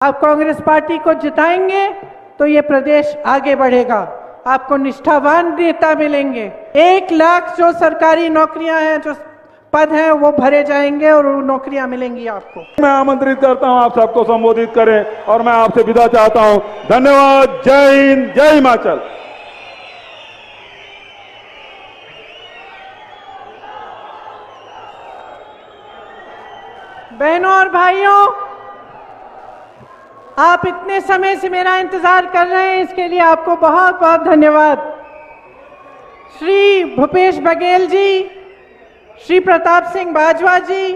आप कांग्रेस पार्टी को जिताएंगे तो ये प्रदेश आगे बढ़ेगा। आपको निष्ठावान नेता मिलेंगे। 1 लाख जो सरकारी नौकरियां हैं, जो पद हैं, वो भरे जाएंगे और वो नौकरियां मिलेंगी आपको। मैं आमंत्रित करता हूं आप सबको संबोधित करें और मैं आपसे विदा चाहता हूं। धन्यवाद। जय हिंद, जय हिमाचल। बहनों और भाइयों, आप इतने समय से मेरा इंतजार कर रहे हैं, इसके लिए आपको बहुत बहुत धन्यवाद। श्री भूपेश बघेल जी, श्री प्रताप सिंह बाजवा जी,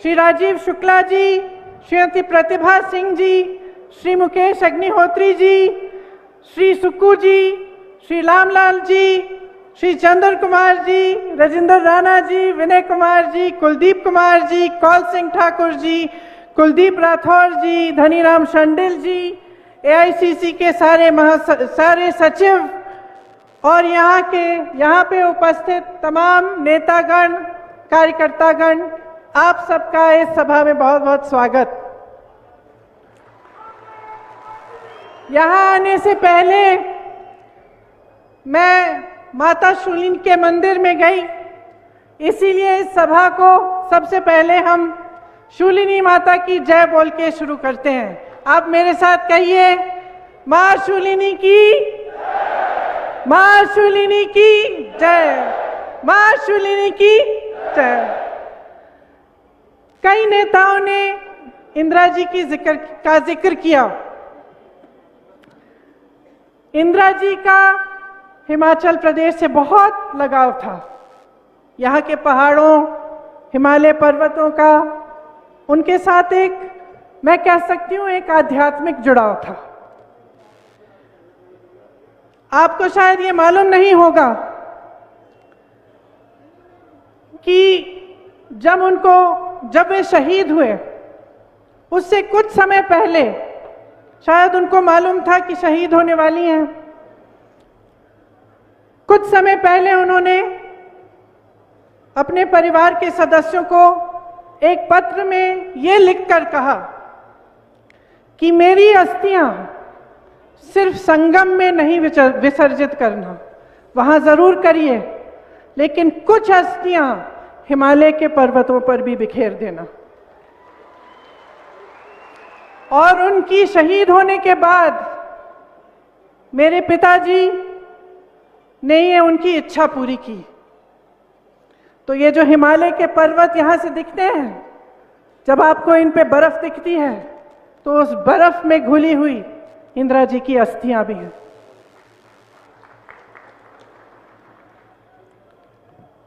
श्री राजीव शुक्ला जी, श्रीमती प्रतिभा सिंह जी, श्री मुकेश अग्निहोत्री जी, श्री सुक्कू जी, श्री रामलाल जी, श्री चंद्र कुमार जी, राजेंद्र राणा जी, विनय कुमार जी, कुलदीप कुमार जी, कौल सिंह ठाकुर जी, कुलदीप राठौर जी, धनीराम शंडिल जी, एआईसीसी के सारे सचिव और यहाँ पे उपस्थित तमाम नेतागण, कार्यकर्तागण, आप सबका इस सभा में बहुत बहुत स्वागत। यहाँ आने से पहले मैं माता शूलिनी के मंदिर में गई, इसीलिए इस सभा को सबसे पहले हम शूलिनी माता की जय बोल के शुरू करते हैं। आप मेरे साथ कहिए, मां शूलिनी की, मां शूलिनी की जय, मां शूलिनी की जय। कई नेताओं ने इंदिरा जी की जिक्र किया। इंदिरा जी का हिमाचल प्रदेश से बहुत लगाव था। यहाँ के पहाड़ों, हिमालय पर्वतों का उनके साथ एक, मैं कह सकती हूँ, एक आध्यात्मिक जुड़ाव था। आपको शायद ये मालूम नहीं होगा कि जब वे शहीद हुए, उससे कुछ समय पहले शायद उनको मालूम था कि शहीद होने वाली हैं। कुछ समय पहले उन्होंने अपने परिवार के सदस्यों को एक पत्र में ये लिखकर कहा कि मेरी अस्थियां सिर्फ संगम में नहीं विसर्जित करना, वहां जरूर करिए, लेकिन कुछ अस्थियां हिमालय के पर्वतों पर भी बिखेर देना। और उनकी शहीद होने के बाद मेरे पिताजी ने ये उनकी इच्छा पूरी की। तो ये जो हिमालय के पर्वत यहां से दिखते हैं, जब आपको इन पे बर्फ दिखती है, तो उस बर्फ में घुली हुई इंदिरा जी की अस्थियां भी हैं।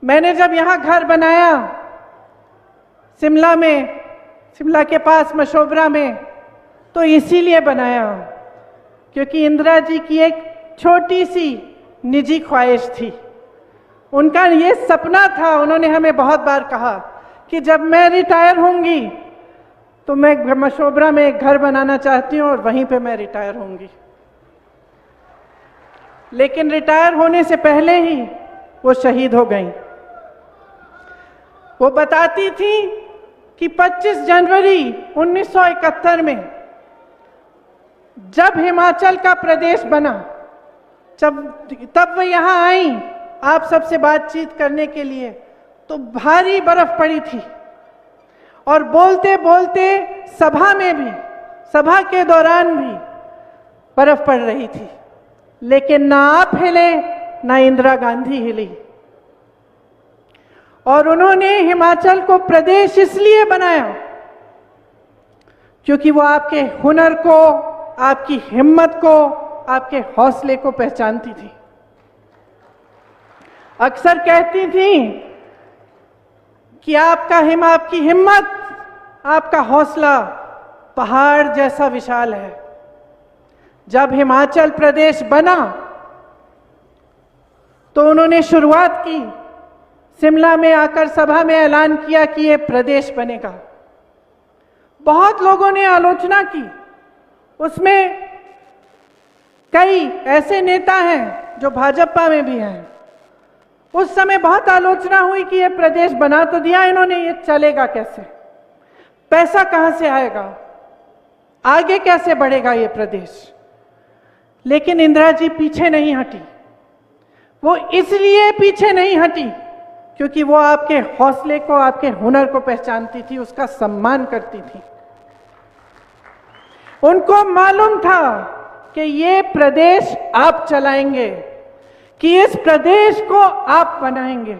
मैंने जब यहां घर बनाया शिमला के पास मशोबरा में, तो इसीलिए बनाया क्योंकि इंदिरा जी की एक छोटी सी निजी ख्वाहिश थी। उनका ये सपना था, उन्होंने हमें बहुत बार कहा कि जब मैं रिटायर होंगी तो मैं मशोबरा में एक घर बनाना चाहती हूँ और वहीं पे मैं रिटायर होंगी। लेकिन रिटायर होने से पहले ही वो शहीद हो गईं। वो बताती थी कि 25 जनवरी 1971 में जब हिमाचल का प्रदेश बना, तब वो यहाँ आई आप सबसे बातचीत करने के लिए, तो भारी बर्फ पड़ी थी और बोलते बोलते सभा के दौरान भी बर्फ पड़ रही थी, लेकिन ना आप हिले ना इंदिरा गांधी हिली। और उन्होंने हिमाचल को प्रदेश इसलिए बनाया क्योंकि वो आपके हुनर को, आपकी हिम्मत को, आपके हौसले को पहचानती थी। अक्सर कहती थी कि आपकी हिम्मत, आपका हौसला पहाड़ जैसा विशाल है। जब हिमाचल प्रदेश बना तो उन्होंने शुरुआत की, शिमला में आकर सभा में ऐलान किया कि ये प्रदेश बनेगा। बहुत लोगों ने आलोचना की, उसमें कई ऐसे नेता हैं जो भाजपा में भी हैं। उस समय बहुत आलोचना हुई कि ये प्रदेश बना तो दिया इन्होंने, ये चलेगा कैसे, पैसा कहां से आएगा। आगे कैसे बढ़ेगा ये प्रदेश। लेकिन इंदिरा जी पीछे नहीं हटी। वो इसलिए पीछे नहीं हटी क्योंकि वो आपके हौसले को, आपके हुनर को पहचानती थी, उसका सम्मान करती थी। उनको मालूम था कि ये प्रदेश आप चलाएंगे, कि इस प्रदेश को आप बनाएंगे।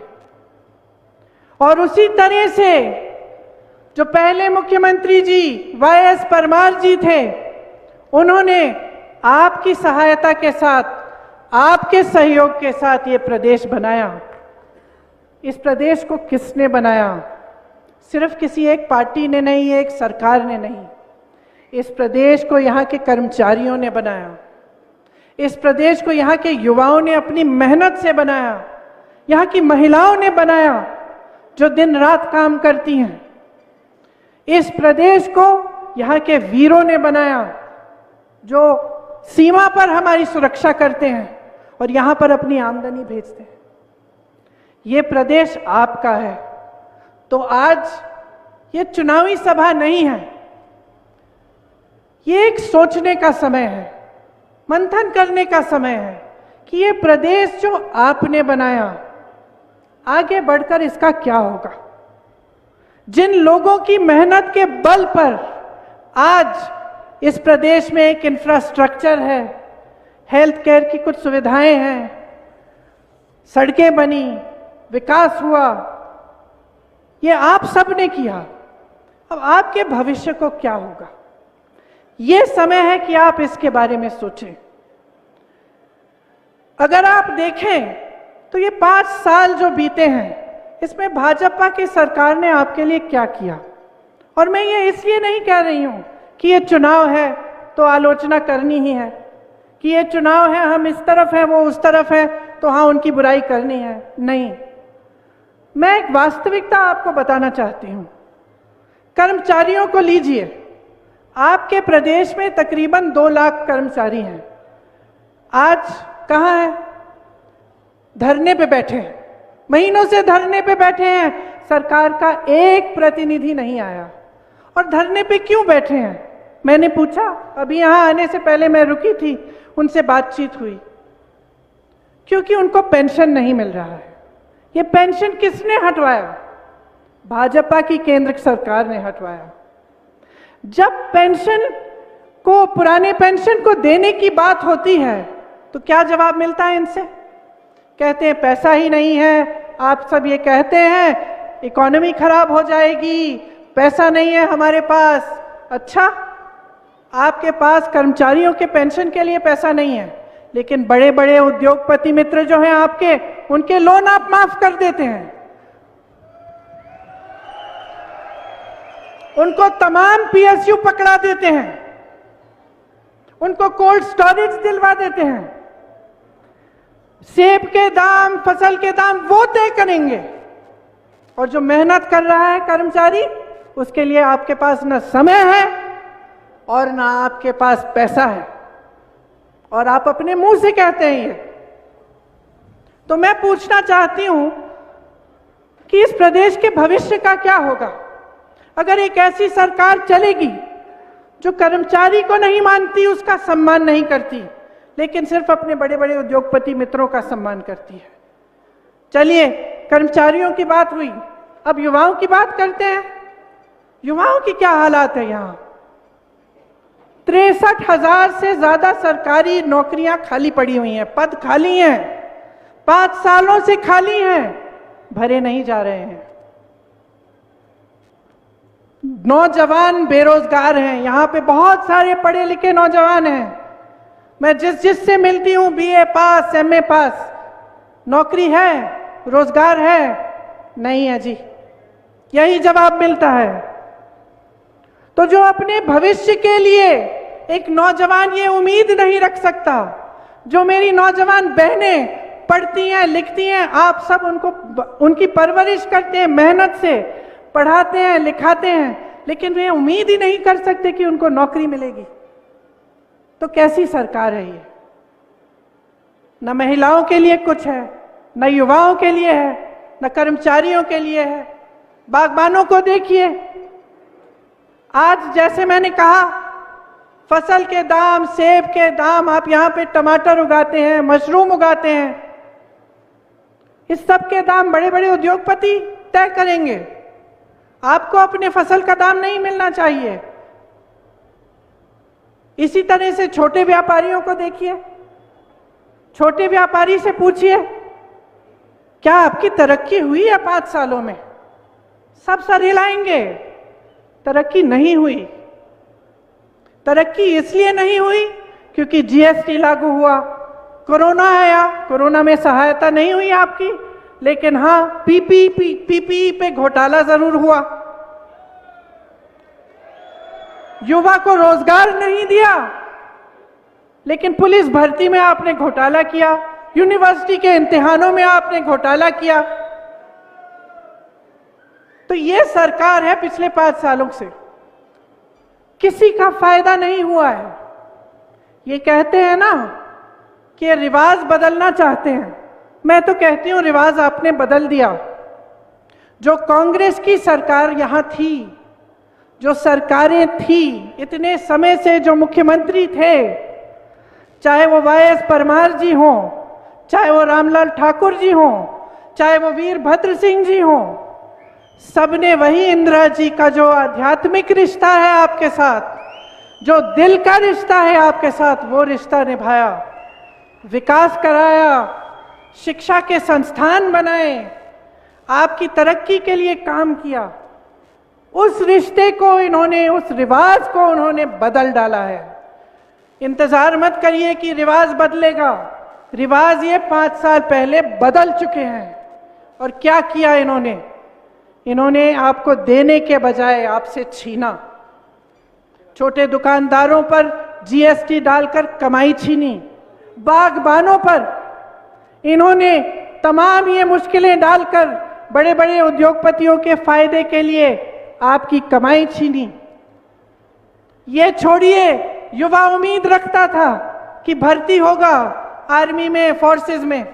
और उसी तरह से जो पहले मुख्यमंत्री जी वाई.एस. परमार जी थे, उन्होंने आपकी सहायता के साथ, आपके सहयोग के साथ ये प्रदेश बनाया। इस प्रदेश को किसने बनाया? सिर्फ किसी एक पार्टी ने नहीं, एक सरकार ने नहीं। इस प्रदेश को यहाँ के कर्मचारियों ने बनाया। इस प्रदेश को यहाँ के युवाओं ने अपनी मेहनत से बनाया। यहाँ की महिलाओं ने बनाया जो दिन रात काम करती हैं। इस प्रदेश को यहाँ के वीरों ने बनाया जो सीमा पर हमारी सुरक्षा करते हैं और यहाँ पर अपनी आमदनी भेजते हैं। ये प्रदेश आपका है। तो आज ये चुनावी सभा नहीं है, ये एक सोचने का समय है, मंथन करने का समय है कि ये प्रदेश जो आपने बनाया, आगे बढ़कर इसका क्या होगा। जिन लोगों की मेहनत के बल पर आज इस प्रदेश में एक इंफ्रास्ट्रक्चर है, हेल्थ केयर की कुछ सुविधाएं हैं, सड़कें बनी, विकास हुआ, ये आप सब ने किया। अब आपके भविष्य को क्या होगा, ये समय है कि आप इसके बारे में सोचें। अगर आप देखें तो ये 5 साल जो बीते हैं, इसमें भाजपा की सरकार ने आपके लिए क्या किया। और मैं ये इसलिए नहीं कह रही हूं कि ये चुनाव है तो आलोचना करनी ही है, कि ये चुनाव है, हम इस तरफ हैं वो उस तरफ है तो हाँ उनकी बुराई करनी है। नहीं, मैं एक वास्तविकता आपको बताना चाहती हूं। कर्मचारियों को लीजिए, आपके प्रदेश में तकरीबन 2 लाख कर्मचारी हैं। आज कहाँ हैं? धरने पे बैठे हैं, महीनों से धरने पे बैठे हैं। सरकार का एक प्रतिनिधि नहीं आया। और धरने पे क्यों बैठे हैं? मैंने पूछा, अभी यहां आने से पहले मैं रुकी थी, उनसे बातचीत हुई। क्योंकि उनको पेंशन नहीं मिल रहा है। ये पेंशन किसने हटवाया? भाजपा की केंद्र सरकार ने हटवाया। जब पेंशन को, पुराने पेंशन को देने की बात होती है तो क्या जवाब मिलता है इनसे? कहते हैं पैसा ही नहीं है। आप सब ये कहते हैं इकोनॉमी खराब हो जाएगी, पैसा नहीं है हमारे पास। अच्छा, आपके पास कर्मचारियों के पेंशन के लिए पैसा नहीं है, लेकिन बड़े बड़े उद्योगपति मित्र जो हैं आपके, उनके लोन आप माफ कर देते हैं। उनको तमाम पीएसयू पकड़ा देते हैं, उनको कोल्ड स्टोरेज दिलवा देते हैं। सेब के दाम, फसल के दाम वो तय करेंगे। और जो मेहनत कर रहा है कर्मचारी, उसके लिए आपके पास न समय है और ना आपके पास पैसा है। और आप अपने मुंह से कहते हैं ये। तो मैं पूछना चाहती हूं कि इस प्रदेश के भविष्य का क्या होगा अगर एक ऐसी सरकार चलेगी जो कर्मचारी को नहीं मानती, उसका सम्मान नहीं करती, लेकिन सिर्फ अपने बड़े बड़े उद्योगपति मित्रों का सम्मान करती है। चलिए, कर्मचारियों की बात हुई, अब युवाओं की बात करते हैं। युवाओं की क्या हालात है यहाँ? 63,000 से ज्यादा सरकारी नौकरियां खाली पड़ी हुई हैं, पद खाली हैं, 5 सालों से खाली हैं, भरे नहीं जा रहे हैं। नौजवान बेरोजगार हैं, यहाँ पे बहुत सारे पढ़े लिखे नौजवान हैं। मैं जिससे मिलती हूँ, बीए पास, एमए पास, नौकरी है, रोजगार है? नहीं है जी, यही जवाब मिलता है। तो जो अपने भविष्य के लिए एक नौजवान ये उम्मीद नहीं रख सकता, जो मेरी नौजवान बहनें पढ़ती हैं, लिखती हैं, आप सब उनको, उनकी परवरिश करते हैं, मेहनत से पढ़ाते हैं, लिखाते हैं, लेकिन वे उम्मीद ही नहीं कर सकते कि उनको नौकरी मिलेगी, तो कैसी सरकार है ये? न महिलाओं के लिए कुछ है, न युवाओं के लिए है, न कर्मचारियों के लिए है। बागबानों को देखिए, आज जैसे मैंने कहा फसल के दाम, सेब के दाम, आप यहां पे टमाटर उगाते हैं, मशरूम उगाते हैं, इस सब के दाम बड़े बड़े उद्योगपति तय करेंगे। आपको अपने फसल का दाम नहीं मिलना चाहिए। इसी तरह से छोटे व्यापारियों को देखिए, छोटे व्यापारी से पूछिए क्या आपकी तरक्की हुई है 5 सालों में? सब सर हिलाएंगे, तरक्की नहीं हुई। तरक्की इसलिए नहीं हुई क्योंकि जीएसटी लागू हुआ, कोरोना आया, कोरोना में सहायता नहीं हुई आपकी, लेकिन हां पीपीई पे घोटाला जरूर हुआ। युवा को रोजगार नहीं दिया, लेकिन पुलिस भर्ती में आपने घोटाला किया, यूनिवर्सिटी के इम्तिहानों में आपने घोटाला किया। तो ये सरकार है पिछले 5 सालों से, किसी का फायदा नहीं हुआ है। ये कहते हैं ना कि रिवाज बदलना चाहते हैं, मैं तो कहती हूं रिवाज आपने बदल दिया। जो कांग्रेस की सरकार यहां थी, जो सरकारें थी इतने समय से, जो मुख्यमंत्री थे, चाहे वो वाईएस परमार जी हों, चाहे वो रामलाल ठाकुर जी हों, चाहे वो वीरभद्र सिंह जी हों, सबने वही इंदिरा जी का जो आध्यात्मिक रिश्ता है आपके साथ, जो दिल का रिश्ता है आपके साथ, वो रिश्ता निभाया, विकास कराया, शिक्षा के संस्थान बनाए, आपकी तरक्की के लिए काम किया। उस रिश्ते को इन्होंने, उस रिवाज को उन्होंने बदल डाला है। इंतजार मत करिए कि रिवाज बदलेगा, रिवाज ये 5 साल पहले बदल चुके हैं। और क्या किया इन्होंने? इन्होंने आपको देने के बजाय आपसे छीना। छोटे दुकानदारों पर जीएसटी डालकर कमाई छीनी, बागबानों पर इन्होंने तमाम ये मुश्किलें डालकर बड़े बड़े उद्योगपतियों के फायदे के लिए आपकी कमाई छीनी। ये छोड़िए, युवा उम्मीद रखता था कि भर्ती होगा आर्मी में, फोर्सेस में,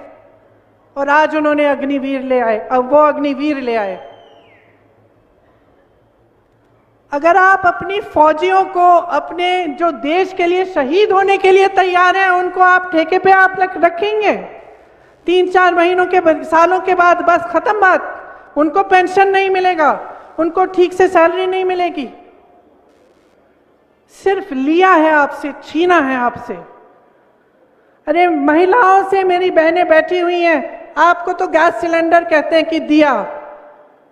और आज उन्होंने अग्निवीर ले आए, अब वो अग्निवीर ले आए। अगर आप अपनी फौजियों को, अपने जो देश के लिए शहीद होने के लिए तैयार हैं, उनको आप ठेके पे आप रखेंगे, 3-4 महीनों के, सालों के बाद बस खत्म बात, उनको पेंशन नहीं मिलेगा, उनको ठीक से सैलरी नहीं मिलेगी। सिर्फ लिया है आपसे, छीना है आपसे। अरे महिलाओं से मेरी बहनें बैठी हुई हैं, आपको तो गैस सिलेंडर कहते हैं कि दिया,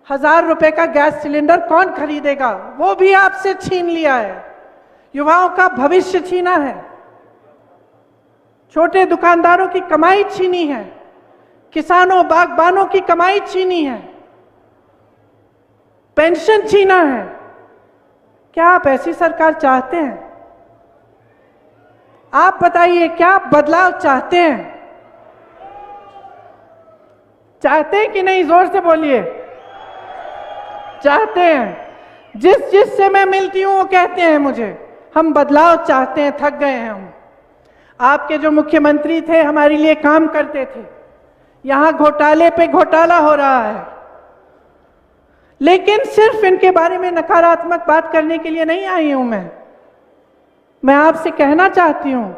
1000 रुपए का गैस सिलेंडर कौन खरीदेगा? वो भी आपसे छीन लिया है। युवाओं का भविष्य छीना है, छोटे दुकानदारों की कमाई छीनी है, किसानों, बागबानों की कमाई छीनी है, पेंशन छीना है। क्या आप ऐसी सरकार चाहते हैं? आप बताइए, क्या आप बदलाव चाहते हैं? चाहते हैं कि नहीं? जोर से बोलिए। चाहते हैं। जिस से मैं मिलती हूं वो कहते हैं मुझे, हम बदलाव चाहते हैं, थक गए हैं हम। आपके जो मुख्यमंत्री थे हमारे लिए काम करते थे, यहां घोटाले पे घोटाला हो रहा है। लेकिन सिर्फ इनके बारे में नकारात्मक बात करने के लिए नहीं आई हूं मैं आपसे कहना चाहती हूं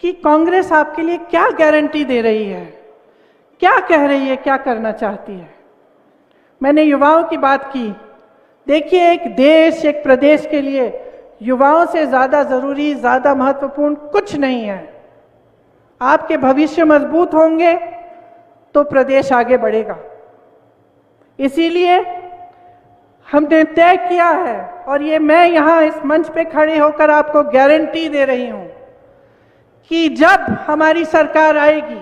कि कांग्रेस आपके लिए क्या गारंटी दे रही है, क्या कह रही है, क्या करना चाहती है। मैंने युवाओं की बात की। देखिए, एक देश, एक प्रदेश के लिए युवाओं से ज्यादा जरूरी, ज्यादा महत्वपूर्ण कुछ नहीं है। आपके भविष्य मजबूत होंगे तो प्रदेश आगे बढ़ेगा। इसीलिए हमने तय किया है, और ये मैं यहां इस मंच पे खड़े होकर आपको गारंटी दे रही हूं कि जब हमारी सरकार आएगी,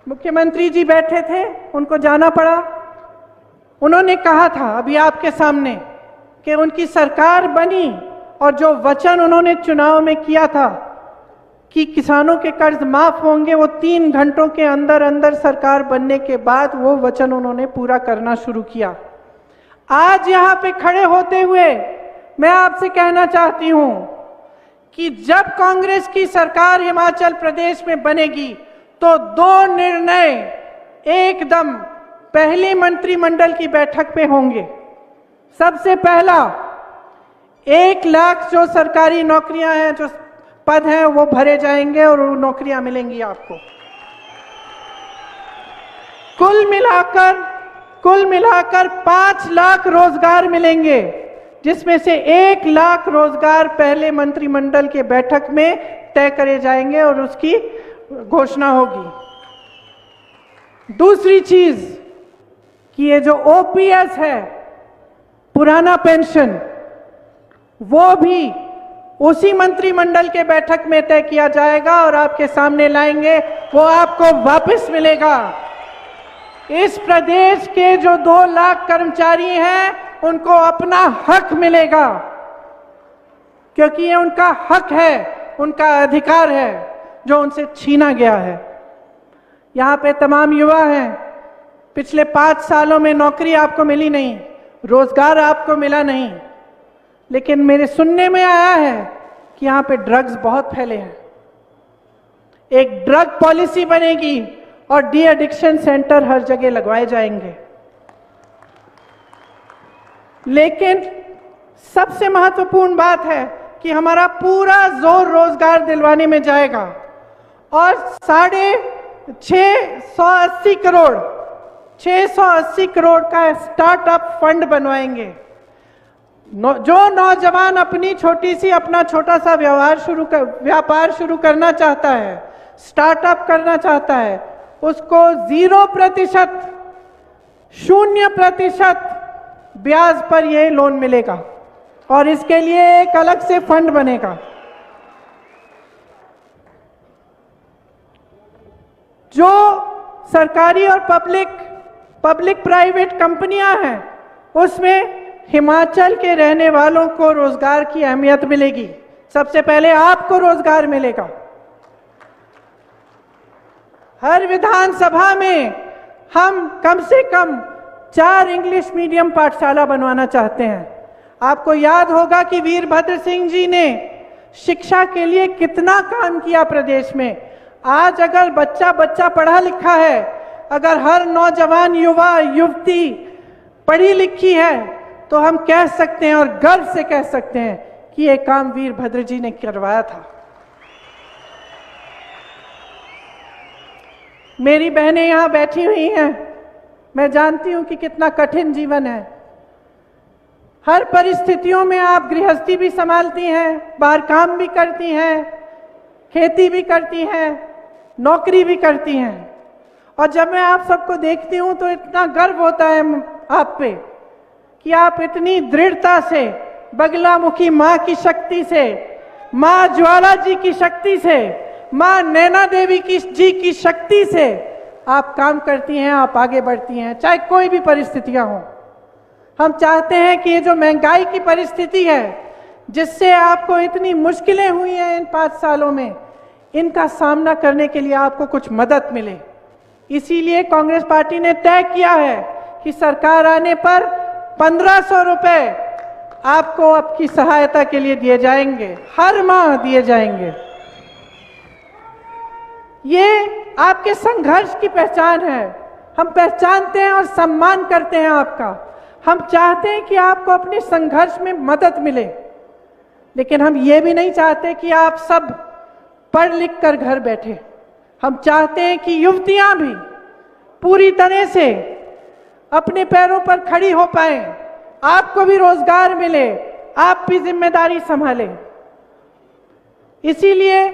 मुख्यमंत्री जी बैठे थे, उनको जाना पड़ा, उन्होंने कहा था अभी आपके सामने कि उनकी सरकार बनी, और जो वचन उन्होंने चुनाव में किया था कि किसानों के कर्ज माफ होंगे, वो 3 घंटों के अंदर अंदर सरकार बनने के बाद वो वचन उन्होंने पूरा करना शुरू किया। आज यहां पे खड़े होते हुए मैं आपसे कहना चाहती हूं कि जब कांग्रेस की सरकार हिमाचल प्रदेश में बनेगी तो 2 निर्णय एकदम पहली मंत्रिमंडल की बैठक पे होंगे। सबसे पहला, 1 लाख जो सरकारी नौकरियां हैं, जो पद हैं, वो भरे जाएंगे और वो नौकरियां मिलेंगी आपको। कुल मिलाकर 5 लाख रोजगार मिलेंगे, जिसमें से 1 लाख रोजगार पहले मंत्रिमंडल के बैठक में तय करे जाएंगे और उसकी घोषणा होगी। दूसरी चीज कि ये जो ओपीएस है, पुराना पेंशन, वो भी उसी मंत्रिमंडल के बैठक में तय किया जाएगा और आपके सामने लाएंगे, वो आपको वापस मिलेगा। इस प्रदेश के जो 2 लाख कर्मचारी हैं, उनको अपना हक मिलेगा, क्योंकि ये उनका हक है, उनका अधिकार है जो उनसे छीना गया है। यहाँ पे तमाम युवा हैं, पिछले 5 सालों में नौकरी आपको मिली नहीं, रोजगार आपको मिला नहीं, लेकिन मेरे सुनने में आया है कि यहाँ पे ड्रग्स बहुत फैले हैं। एक ड्रग पॉलिसी बनेगी और डी एडिक्शन सेंटर हर जगह लगवाए जाएंगे। लेकिन सबसे महत्वपूर्ण बात है कि हमारा पूरा जोर रोजगार दिलवाने में जाएगा और 680 करोड़ का स्टार्टअप फंड बनवाएंगे। जो नौजवान अपना छोटा सा व्यापार शुरू करना चाहता है, स्टार्टअप करना चाहता है, उसको 0% ब्याज पर यह लोन मिलेगा और इसके लिए एक अलग से फंड बनेगा। जो सरकारी और पब्लिक प्राइवेट कंपनियां हैं, उसमें हिमाचल के रहने वालों को रोजगार की अहमियत मिलेगी। सबसे पहले आपको रोजगार मिलेगा। हर विधानसभा में हम कम से कम 4 इंग्लिश मीडियम पाठशाला बनवाना चाहते हैं। आपको याद होगा कि वीरभद्र सिंह जी ने शिक्षा के लिए कितना काम किया प्रदेश में। आज अगर बच्चा पढ़ा लिखा है, अगर हर नौजवान युवा युवती पढ़ी लिखी है, तो हम कह सकते हैं और गर्व से कह सकते हैं कि ये काम वीरभद्र जी ने करवाया था। मेरी बहनें यहां बैठी हुई हैं, मैं जानती हूं कि कितना कठिन जीवन है। हर परिस्थितियों में आप गृहस्थी भी संभालती हैं, बाहर काम भी करती हैं, खेती भी करती हैं, नौकरी भी करती हैं। और जब मैं आप सबको देखती हूं तो इतना गर्व होता है आप पे कि आप इतनी दृढ़ता से, बगलामुखी माँ की शक्ति से, माँ ज्वाला जी की शक्ति से, माँ नैना देवी जी की शक्ति से आप काम करती हैं, आप आगे बढ़ती हैं, चाहे कोई भी परिस्थितियां हों। हम चाहते हैं कि ये जो महंगाई की परिस्थिति है, जिससे आपको इतनी मुश्किलें हुई हैं इन 5 सालों में, इनका सामना करने के लिए आपको कुछ मदद मिले। इसीलिए कांग्रेस पार्टी ने तय किया है कि सरकार आने पर 1500 रुपए आपको आपकी सहायता के लिए दिए जाएंगे, हर माह दिए जाएंगे। ये आपके संघर्ष की पहचान है। हम पहचानते हैं और सम्मान करते हैं आपका। हम चाहते हैं कि आपको अपने संघर्ष में मदद मिले, लेकिन हम ये भी नहीं चाहते कि आप सब पढ़ लिख कर घर बैठे। हम चाहते हैं कि युवतियां भी पूरी तरह से अपने पैरों पर खड़ी हो पाए, आपको भी रोजगार मिले, आप भी जिम्मेदारी संभालें। इसीलिए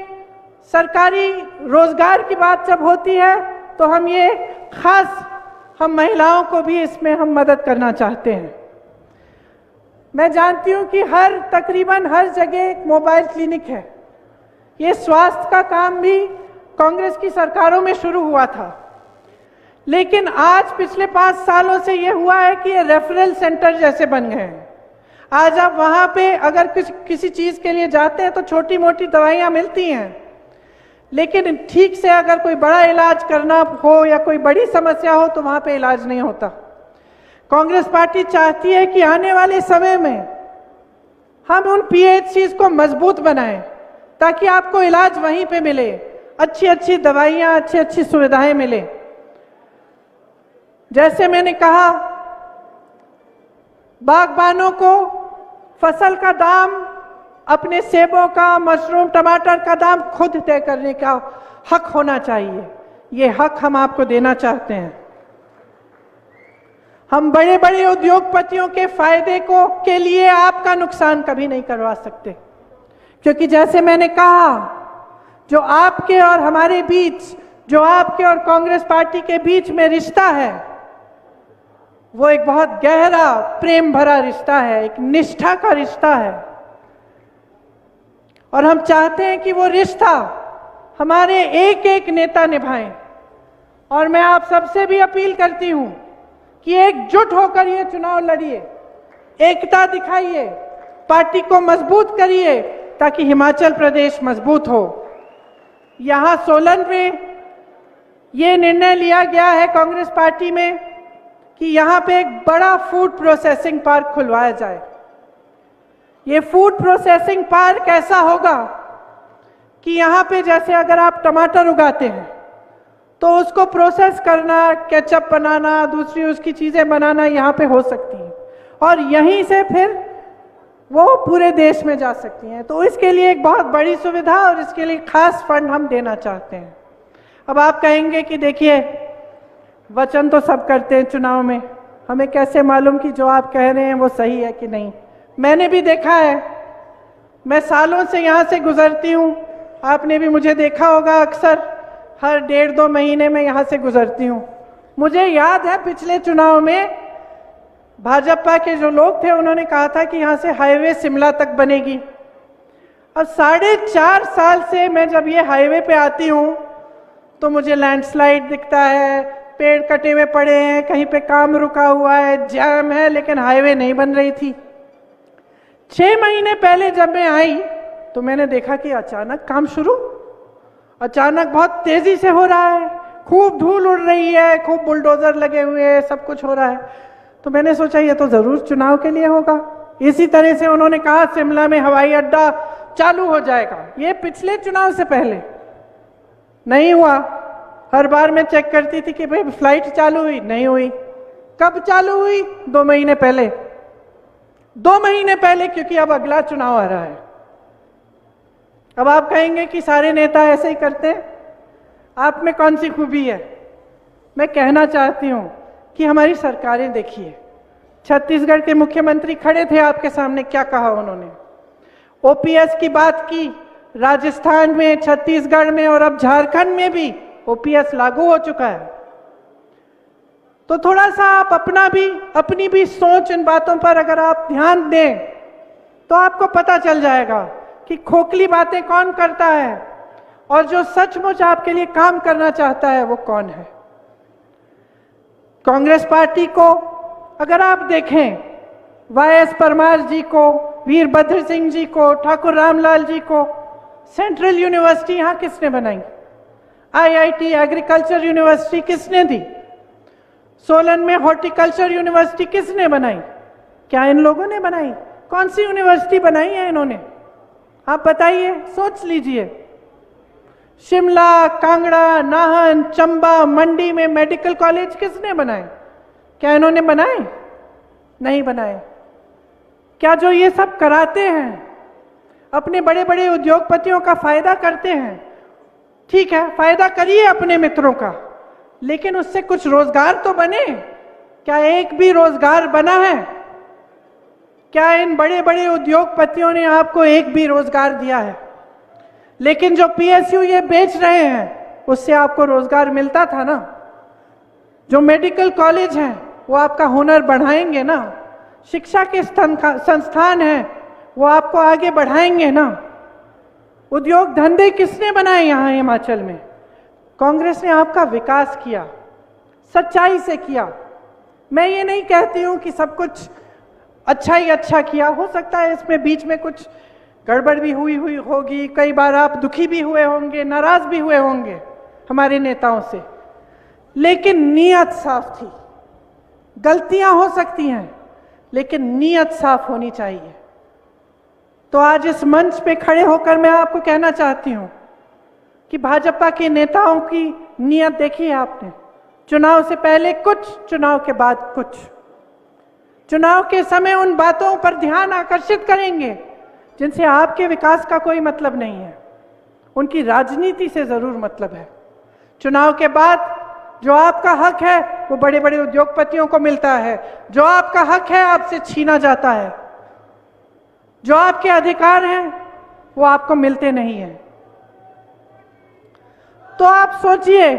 सरकारी रोजगार की बात जब होती है तो हम महिलाओं को भी इसमें हम मदद करना चाहते हैं। मैं जानती हूं कि तकरीबन हर जगह एक मोबाइल क्लिनिक है। ये स्वास्थ्य का काम भी कांग्रेस की सरकारों में शुरू हुआ था, लेकिन आज पिछले 5 सालों से ये हुआ है कि ये रेफरल सेंटर जैसे बन गए हैं। आज आप वहां पे अगर किसी चीज के लिए जाते हैं तो छोटी मोटी दवाइयां मिलती हैं, लेकिन ठीक से अगर कोई बड़ा इलाज करना हो या कोई बड़ी समस्या हो तो वहां पे इलाज नहीं होता। कांग्रेस पार्टी चाहती है कि आने वाले समय में हम उन पीएचसीज को मजबूत बनाएं, ताकि आपको इलाज वहीं पे मिले, अच्छी अच्छी दवाइयां, अच्छी अच्छी सुविधाएं मिले। जैसे मैंने कहा, बागबानों को फसल का दाम, अपने सेबों का, मशरूम, टमाटर का दाम खुद तय करने का हक होना चाहिए। ये हक हम आपको देना चाहते हैं। हम बड़े बड़े उद्योगपतियों के फायदे के लिए आपका नुकसान कभी नहीं करवा सकते, क्योंकि जैसे मैंने कहा, जो आपके और हमारे बीच, जो आपके और कांग्रेस पार्टी के बीच में रिश्ता है, वो एक बहुत गहरा प्रेम भरा रिश्ता है, एक निष्ठा का रिश्ता है। और हम चाहते हैं कि वो रिश्ता हमारे एक एक नेता निभाएं। और मैं आप सबसे भी अपील करती हूं कि एकजुट होकर ये चुनाव लड़िए, एकता दिखाइए, पार्टी को मजबूत करिए, ताकि हिमाचल प्रदेश मजबूत हो। यहां सोलन में ये निर्णय लिया गया है कांग्रेस पार्टी में कि यहां पे एक बड़ा फूड प्रोसेसिंग पार्क खुलवाया जाए। ये फूड प्रोसेसिंग पार्क ऐसा होगा कि यहां पे जैसे अगर आप टमाटर उगाते हैं तो उसको प्रोसेस करना, केचप बनाना, दूसरी उसकी चीजें बनाना यहां पे हो सकती है, और यहीं से फिर वो पूरे देश में जा सकती हैं। तो इसके लिए एक बहुत बड़ी सुविधा और इसके लिए खास फंड हम देना चाहते हैं। अब आप कहेंगे कि देखिए, वचन तो सब करते हैं चुनाव में, हमें कैसे मालूम कि जो आप कह रहे हैं वो सही है कि नहीं। मैंने भी देखा है, मैं सालों से यहाँ से गुजरती हूँ, आपने भी मुझे देखा होगा, अक्सर हर 1.5-2 महीने में यहाँ से गुजरती हूँ। मुझे याद है पिछले चुनाव में भाजपा के जो लोग थे उन्होंने कहा था कि यहाँ से हाईवे शिमला तक बनेगी। अब 4.5 साल से मैं जब ये हाईवे पे आती हूँ तो मुझे लैंडस्लाइड दिखता है, पेड़ कटे हुए पड़े हैं, कहीं पे काम रुका हुआ है, जैम है, लेकिन हाईवे नहीं बन रही थी। 6 महीने पहले जब मैं आई तो मैंने देखा कि अचानक काम शुरू, अचानक बहुत तेजी से हो रहा है, खूब धूल उड़ रही है, खूब बुलडोजर लगे हुए हैं, सब कुछ हो रहा है। तो मैंने सोचा ये तो जरूर चुनाव के लिए होगा। इसी तरह से उन्होंने कहा शिमला में हवाई अड्डा चालू हो जाएगा, ये पिछले चुनाव से पहले नहीं हुआ। हर बार मैं चेक करती थी कि भाई फ्लाइट चालू हुई, नहीं हुई। कब चालू हुई? 2 महीने पहले। 2 महीने पहले, क्योंकि अब अगला चुनाव आ रहा है। अब आप कहेंगे कि सारे नेता ऐसे ही करते हैं, आप में कौन सी खूबी है? मैं कहना चाहती हूं कि हमारी सरकारें देखिए, छत्तीसगढ़ के मुख्यमंत्री खड़े थे आपके सामने, क्या कहा उन्होंने? ओपीएस की बात की। राजस्थान में, छत्तीसगढ़ में और अब झारखंड में भी ओपीएस लागू हो चुका है। तो थोड़ा सा आप अपनी भी सोच इन बातों पर अगर आप ध्यान दें तो आपको पता चल जाएगा कि खोखली बातें कौन करता है और जो सचमुच आपके लिए काम करना चाहता है वो कौन है। कांग्रेस पार्टी को अगर आप देखें, वाईएस परमार जी को, वीरभद्र सिंह जी को, ठाकुर रामलाल जी को सेंट्रल यूनिवर्सिटी यहां किसने बनाई? आईआईटी एग्रीकल्चर यूनिवर्सिटी किसने दी? सोलन में हॉर्टिकल्चर यूनिवर्सिटी किसने बनाई? क्या इन लोगों ने बनाई? कौन सी यूनिवर्सिटी बनाई है इन्होंने? आप बताइए, सोच लीजिए। शिमला, कांगड़ा, नाहन, चंबा, मंडी में मेडिकल कॉलेज किसने बनाए? क्या इन्होंने बनाए? नहीं बनाए। क्या जो ये सब कराते हैं, अपने बड़े बड़े उद्योगपतियों का फायदा करते हैं, ठीक है, फायदा करिए अपने मित्रों का, लेकिन उससे कुछ रोजगार तो बने। क्या एक भी रोजगार बना है? क्या इन बड़े बड़े उद्योगपतियों ने आपको एक भी रोजगार दिया है? लेकिन जो पीएसयू ये बेच रहे हैं उससे आपको रोजगार मिलता था ना। जो मेडिकल कॉलेज हैं वो आपका हुनर बढ़ाएंगे ना। शिक्षा के संस्थान हैं वो आपको आगे बढ़ाएंगे ना। उद्योग धंधे किसने बनाए यहाँ हिमाचल में? कांग्रेस ने आपका विकास किया, सच्चाई से किया। मैं ये नहीं कहती हूं कि सब कुछ अच्छा ही अच्छा किया, हो सकता है इसमें बीच में कुछ गड़बड़ भी हुई होगी, कई बार आप दुखी भी हुए होंगे, नाराज भी हुए होंगे हमारे नेताओं से, लेकिन नीयत साफ थी। गलतियां हो सकती हैं लेकिन नीयत साफ होनी चाहिए। तो आज इस मंच पे खड़े होकर मैं आपको कहना चाहती हूं कि भाजपा के नेताओं की नीयत देखिए आपने। चुनाव से पहले कुछ, चुनाव के बाद कुछ। चुनाव के समय उन बातों पर ध्यान आकर्षित करेंगे जिनसे आपके विकास का कोई मतलब नहीं है, उनकी राजनीति से जरूर मतलब है। चुनाव के बाद जो आपका हक है वो बड़े बड़े उद्योगपतियों को मिलता है, जो आपका हक है आपसे छीना जाता है, जो आपके अधिकार हैं वो आपको मिलते नहीं हैं। तो आप सोचिए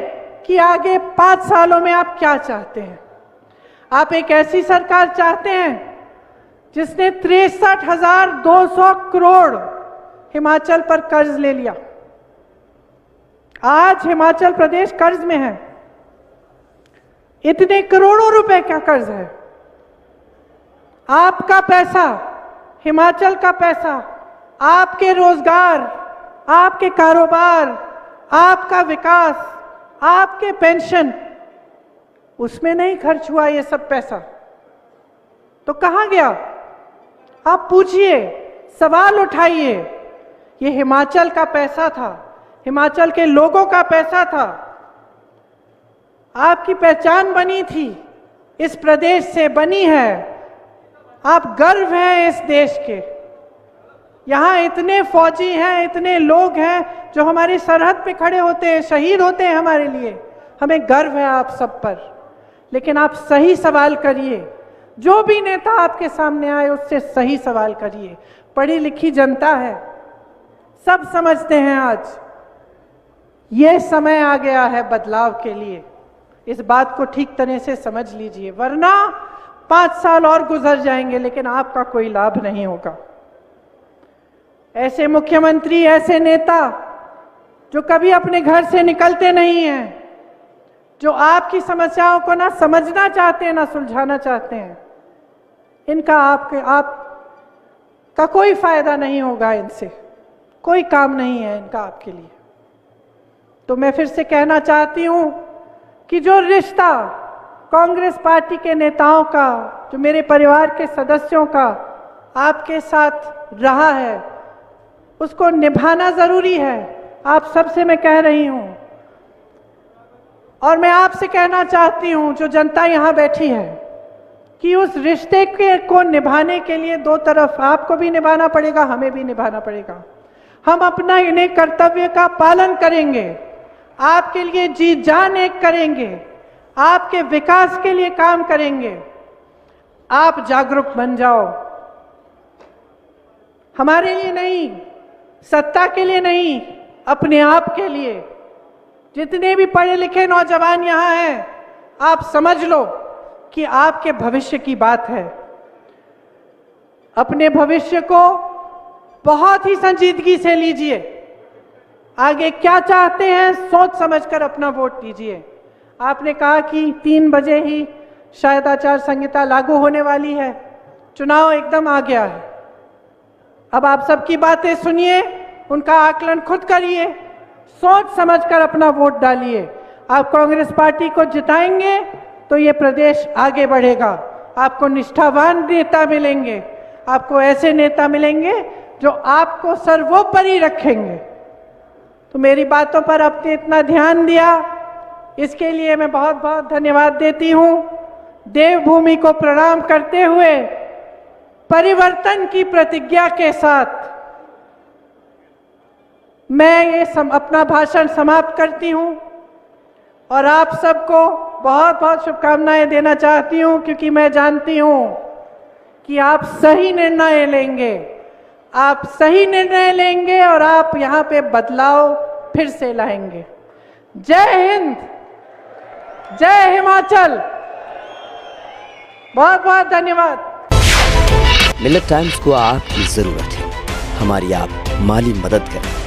कि आगे 5 सालों में आप क्या चाहते हैं। आप एक ऐसी सरकार चाहते हैं जिसने 63,200 करोड़ हिमाचल पर कर्ज ले लिया। आज हिमाचल प्रदेश कर्ज में है। इतने करोड़ों रुपए का कर्ज है। आपका पैसा, हिमाचल का पैसा, आपके रोजगार, आपके कारोबार, आपका विकास, आपके पेंशन, उसमें नहीं खर्च हुआ ये सब पैसा। तो कहां गया? आप पूछिए, सवाल उठाइए। ये हिमाचल का पैसा था, हिमाचल के लोगों का पैसा था। आपकी पहचान बनी थी, इस प्रदेश से बनी है। आप गर्व हैं इस देश के। यहां इतने फौजी हैं, इतने लोग हैं जो हमारी सरहद पे खड़े होते हैं, शहीद होते हैं हमारे लिए। हमें गर्व है आप सब पर। लेकिन आप सही सवाल करिए। जो भी नेता आपके सामने आए उससे सही सवाल करिए। पढ़ी लिखी जनता है, सब समझते हैं आज ये समय आ गया है बदलाव के लिए। इस बात को ठीक तरह से समझ लीजिए, वरना 5 साल और गुजर जाएंगे लेकिन आपका कोई लाभ नहीं होगा। ऐसे मुख्यमंत्री, ऐसे नेता जो कभी अपने घर से निकलते नहीं हैं, जो आपकी समस्याओं को ना समझना चाहते हैं ना सुलझाना चाहते हैं, इनका आपका कोई फायदा नहीं होगा। इनसे कोई काम नहीं है इनका आपके लिए। तो मैं फिर से कहना चाहती हूं कि जो रिश्ता कांग्रेस पार्टी के नेताओं का, जो मेरे परिवार के सदस्यों का आपके साथ रहा है, उसको निभाना जरूरी है। आप सबसे मैं कह रही हूं, और मैं आपसे कहना चाहती हूं, जो जनता यहां बैठी है, कि उस रिश्ते को निभाने के लिए दो तरफ आपको भी निभाना पड़ेगा, हमें भी निभाना पड़ेगा। हम अपना इन्हें कर्तव्य का पालन करेंगे, आपके लिए जी जान एक करेंगे, आपके विकास के लिए काम करेंगे। आप जागरूक बन जाओ, हमारे लिए नहीं, सत्ता के लिए नहीं, अपने आप के लिए। जितने भी पढ़े लिखे नौजवान यहां हैं, आप समझ लो कि आपके भविष्य की बात है। अपने भविष्य को बहुत ही संजीदगी से लीजिए। आगे क्या चाहते हैं सोच समझकर अपना वोट दीजिए। आपने कहा कि 3 बजे ही शायद आचार संहिता लागू होने वाली है, चुनाव एकदम आ गया है। अब आप सबकी बातें सुनिए, उनका आकलन खुद करिए, सोच समझकर अपना वोट डालिए। आप कांग्रेस पार्टी को जिताएंगे तो ये प्रदेश आगे बढ़ेगा। आपको निष्ठावान नेता मिलेंगे, आपको ऐसे नेता मिलेंगे जो आपको सर्वोपरि रखेंगे। तो मेरी बातों पर आपने इतना ध्यान दिया, इसके लिए मैं बहुत बहुत धन्यवाद देती हूं। देवभूमि को प्रणाम करते हुए परिवर्तन की प्रतिज्ञा के साथ मैं ये अपना भाषण समाप्त करती हूं और आप सबको बहुत बहुत शुभकामनाएं देना चाहती हूं, क्योंकि मैं जानती हूं कि आप सही निर्णय लेंगे, आप सही निर्णय लेंगे और आप यहां पे बदलाव फिर से लाएंगे। जय हिंद, जय हिमाचल, बहुत बहुत धन्यवाद। मिलेट टाइम्स को आपकी जरूरत है, हमारी आप माली मदद करें।